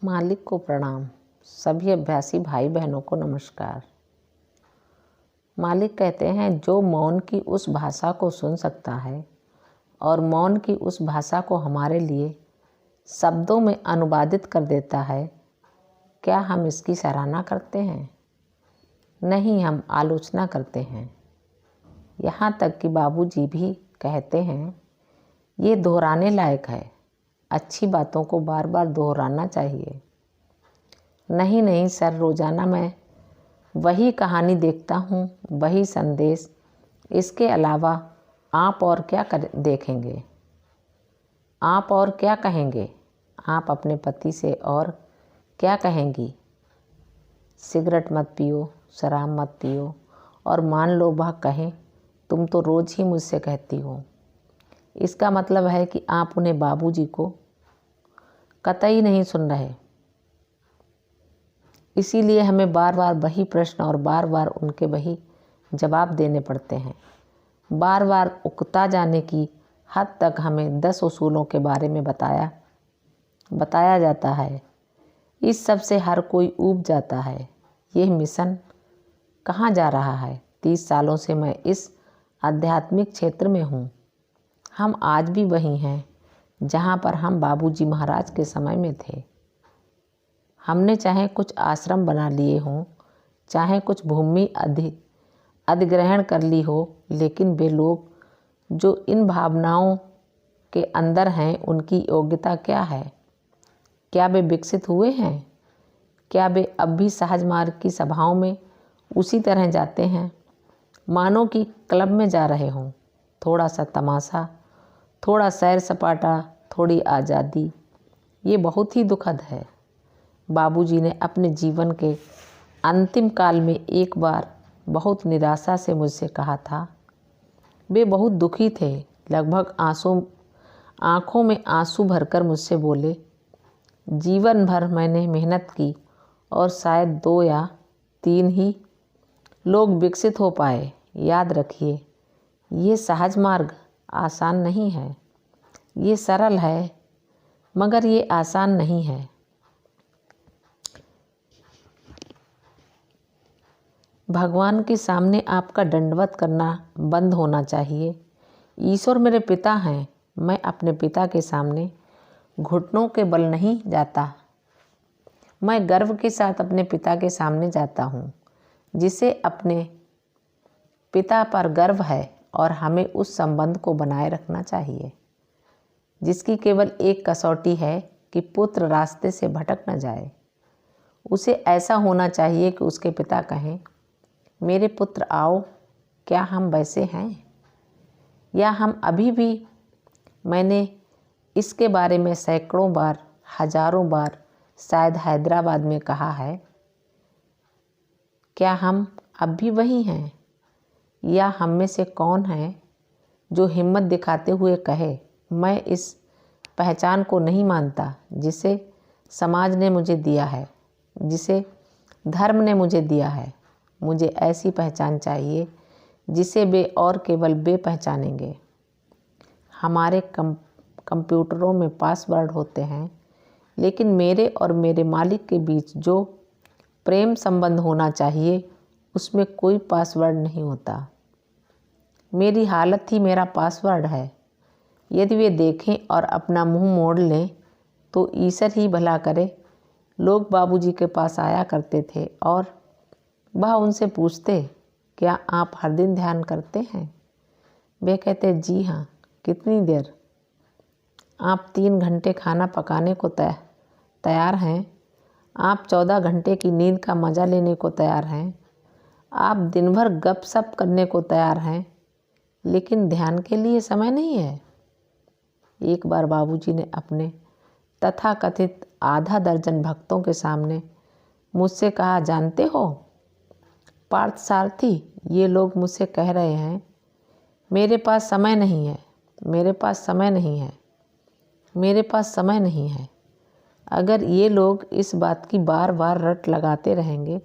मालिक को प्रणाम। सभी अभ्यासी भाई बहनों को नमस्कार। मालिक कहते हैं, जो मौन की उस भाषा को सुन सकता है और मौन की उस भाषा को हमारे लिए शब्दों में अनुवादित कर देता है, क्या हम इसकी सराहना करते हैं? नहीं, हम आलोचना करते हैं। यहाँ तक कि बाबूजी भी कहते हैं, ये दोहराने लायक है। अच्छी बातों को बार बार दोहराना चाहिए। नहीं सर, रोज़ाना मैं वही कहानी देखता हूँ, वही संदेश। इसके अलावा आप और क्या देखेंगे? आप और क्या कहेंगे? आप अपने पति से और क्या कहेंगी? सिगरेट मत पियो, शराब मत पियो, और मान लो वह कहें, तुम तो रोज़ ही मुझसे कहती हो। इसका मतलब है कि आप उन्हें बाबूजी को कतई नहीं सुन रहे। इसीलिए हमें बार बार वही प्रश्न और बार बार उनके वही जवाब देने पड़ते हैं। बार बार उकता जाने की हद तक हमें 10 उसूलों के बारे में बताया जाता है। इस सब से हर कोई ऊब जाता है। यह मिशन कहाँ जा रहा है? 30 सालों से मैं इस आध्यात्मिक क्षेत्र में हूँ। हम आज भी वही हैं जहाँ पर हम बाबूजी महाराज के समय में थे। हमने चाहे कुछ आश्रम बना लिए हों, चाहे कुछ भूमि अधिग्रहण कर ली हो, लेकिन वे लोग जो इन भावनाओं के अंदर हैं, उनकी योग्यता क्या है? क्या वे विकसित हुए हैं? क्या वे अब भी सहज मार्ग की सभाओं में उसी तरह जाते हैं, मानो कि क्लब में जा रहे हों? थोड़ा सा तमाशा, थोड़ा सैर सपाटा, थोड़ी आज़ादी, ये बहुत ही दुखद है। बाबूजी ने अपने जीवन के अंतिम काल में एक बार बहुत निराशा से मुझसे कहा था। वे बहुत दुखी थे, लगभग आँखों में आंसू भरकर मुझसे बोले, जीवन भर मैंने मेहनत की और शायद 2 या 3 ही लोग विकसित हो पाए। याद रखिए, ये सहज मार्ग आसान नहीं है। ये सरल है, मगर ये आसान नहीं है। भगवान के सामने आपका दंडवत करना बंद होना चाहिए। ईश्वर मेरे पिता हैं। मैं अपने पिता के सामने घुटनों के बल नहीं जाता। मैं गर्व के साथ अपने पिता के सामने जाता हूँ, जिसे अपने पिता पर गर्व है, और हमें उस संबंध को बनाए रखना चाहिए जिसकी केवल एक कसौटी है कि पुत्र रास्ते से भटक न जाए। उसे ऐसा होना चाहिए कि उसके पिता कहें, मेरे पुत्र आओ। क्या हम वैसे हैं? या हम अभी भी, मैंने इसके बारे में सैकड़ों बार, हजारों बार शायद हैदराबाद में कहा है, क्या हम अब भी वही हैं? या हम में से कौन है जो हिम्मत दिखाते हुए कहे, मैं इस पहचान को नहीं मानता जिसे समाज ने मुझे दिया है, जिसे धर्म ने मुझे दिया है। मुझे ऐसी पहचान चाहिए जिसे वे और केवल वे पहचानेंगे। हमारे कंप्यूटरों में पासवर्ड होते हैं, लेकिन मेरे और मेरे मालिक के बीच जो प्रेम संबंध होना चाहिए, उसमें कोई पासवर्ड नहीं होता। मेरी हालत ही मेरा पासवर्ड है। यदि वे देखें और अपना मुंह मोड़ लें तो ईश्वर ही भला करे। लोग बाबूजी के पास आया करते थे और वह उनसे पूछते, क्या आप हर दिन ध्यान करते हैं? वे कहते, जी हाँ। कितनी देर? आप 3 घंटे खाना पकाने को तैयार हैं? आप 14 घंटे की नींद का मज़ा लेने को तैयार हैं? आप दिन भर गपशप करने को तैयार हैं, लेकिन ध्यान के लिए समय नहीं है। एक बार बाबूजी ने अपने तथाकथित आधा दर्जन भक्तों के सामने मुझसे कहा, जानते हो पार्थसारथी, ये लोग मुझसे कह रहे हैं, मेरे पास समय नहीं है, मेरे पास समय नहीं है, मेरे पास समय नहीं है। अगर ये लोग इस बात की बार बार रट लगाते रहेंगे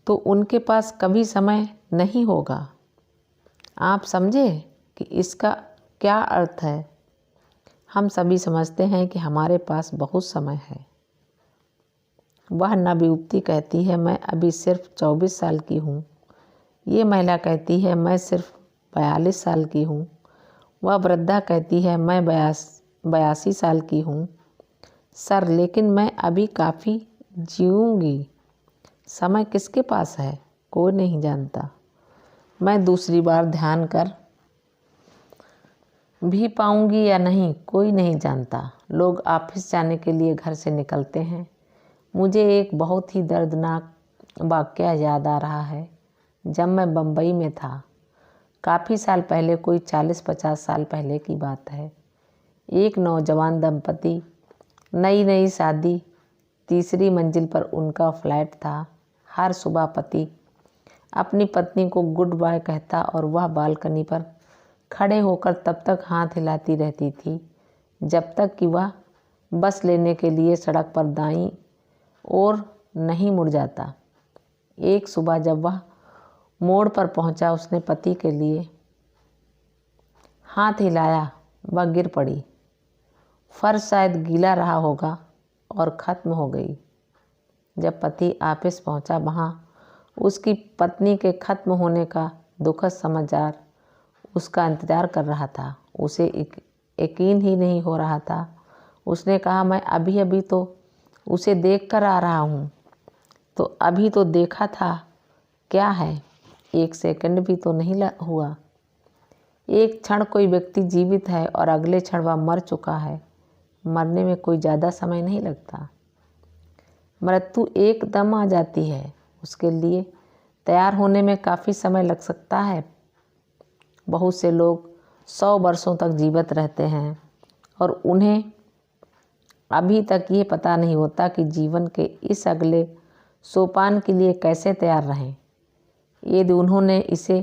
तो उनके पास कभी समय नहीं होगा। आप समझे कि इसका क्या अर्थ है? हम सभी समझते हैं कि हमारे पास बहुत समय है। वह नवयुवती कहती है मैं अभी सिर्फ 24 साल की हूँ। ये महिला कहती है मैं सिर्फ 42 साल की हूँ। वह वृद्धा कहती है मैं 82 साल की हूँ। सर, लेकिन मैं अभी काफ़ी जीऊँगी। समय किसके पास है, कोई नहीं जानता। मैं दूसरी बार ध्यान कर भी पाऊँगी या नहीं, कोई नहीं जानता। लोग ऑफिस जाने के लिए घर से निकलते हैं। मुझे एक बहुत ही दर्दनाक वाक़या याद आ रहा है। जब मैं बम्बई में था, काफ़ी साल पहले, कोई 40-50 साल पहले की बात है। एक नौजवान दंपति, नई नई शादी, तीसरी मंजिल पर उनका फ्लैट था। हर सुबह पति अपनी पत्नी को गुड बाय कहता और वह बालकनी पर खड़े होकर तब तक हाथ हिलाती रहती थी जब तक कि वह बस लेने के लिए सड़क पर दाईं ओर नहीं मुड़ जाता। एक सुबह जब वह मोड़ पर पहुंचा, उसने पति के लिए हाथ हिलाया। वह गिर पड़ी। फर्श शायद गीला रहा होगा और ख़त्म हो गई। जब पति ऑफिस पहुंचा, वहां उसकी पत्नी के ख़त्म होने का दुखद समाचार उसका इंतज़ार कर रहा था। उसे यकीन ही नहीं हो रहा था। उसने कहा मैं अभी अभी तो उसे देख कर आ रहा हूँ। तो अभी तो देखा था, क्या है, 1 सेकंड भी तो नहीं हुआ। एक क्षण कोई व्यक्ति जीवित है और अगले क्षण वह मर चुका है। मरने में कोई ज़्यादा समय नहीं लगता। मृत्यु एकदम आ जाती है। उसके लिए तैयार होने में काफ़ी समय लग सकता है। बहुत से लोग 100 वर्षों तक जीवित रहते हैं और उन्हें अभी तक ये पता नहीं होता कि जीवन के इस अगले सोपान के लिए कैसे तैयार रहें। यदि उन्होंने इसे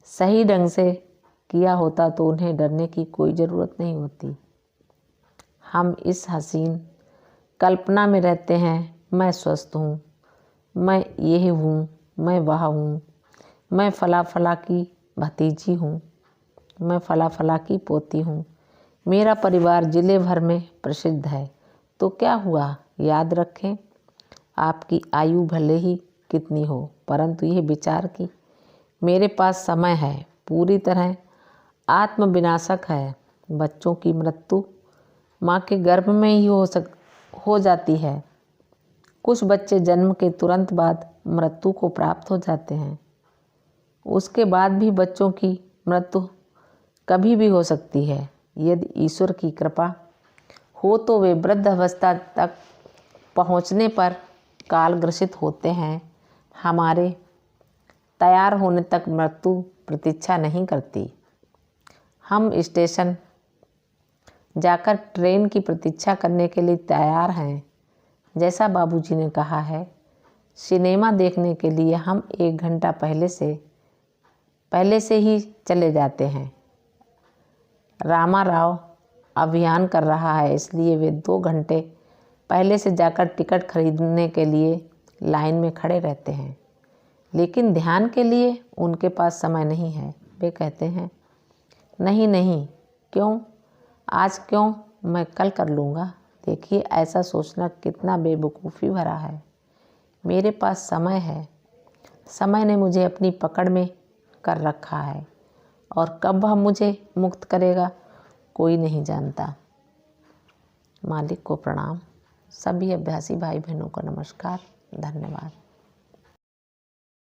सही ढंग से किया होता तो उन्हें डरने की कोई ज़रूरत नहीं होती। हम इस हसीन कल्पना में रहते हैं, मैं स्वस्थ हूँ, मैं यह हूँ, मैं वह हूँ, मैं फला फला की भतीजी हूँ, मैं फला फला की पोती हूँ, मेरा परिवार जिले भर में प्रसिद्ध है। तो क्या हुआ? याद रखें, आपकी आयु भले ही कितनी हो, परंतु यह विचार कि मेरे पास समय है पूरी तरह आत्मविनाशक है। बच्चों की मृत्यु माँ के गर्भ में ही हो जाती है। कुछ बच्चे जन्म के तुरंत बाद मृत्यु को प्राप्त हो जाते हैं। उसके बाद भी बच्चों की मृत्यु कभी भी हो सकती है। यदि ईश्वर की कृपा हो तो वे वृद्ध अवस्था तक पहुँचने पर कालग्रसित होते हैं। हमारे तैयार होने तक मृत्यु प्रतीक्षा नहीं करती। हम स्टेशन जाकर ट्रेन की प्रतीक्षा करने के लिए तैयार हैं। जैसा बाबूजी ने कहा है, सिनेमा देखने के लिए हम 1 घंटा पहले से ही चले जाते हैं। रामा राव अभियान कर रहा है, इसलिए वे 2 घंटे पहले से जाकर टिकट खरीदने के लिए लाइन में खड़े रहते हैं। लेकिन ध्यान के लिए उनके पास समय नहीं है। वे कहते हैं नहीं नहीं, क्यों, आज क्यों, मैं कल कर लूँगा। देखिए, ऐसा सोचना कितना बेवकूफ़ी भरा है। मेरे पास समय है। समय ने मुझे अपनी पकड़ में कर रखा है और कब वह मुझे मुक्त करेगा, कोई नहीं जानता। मालिक को प्रणाम। सभी अभ्यासी भाई बहनों को नमस्कार। धन्यवाद।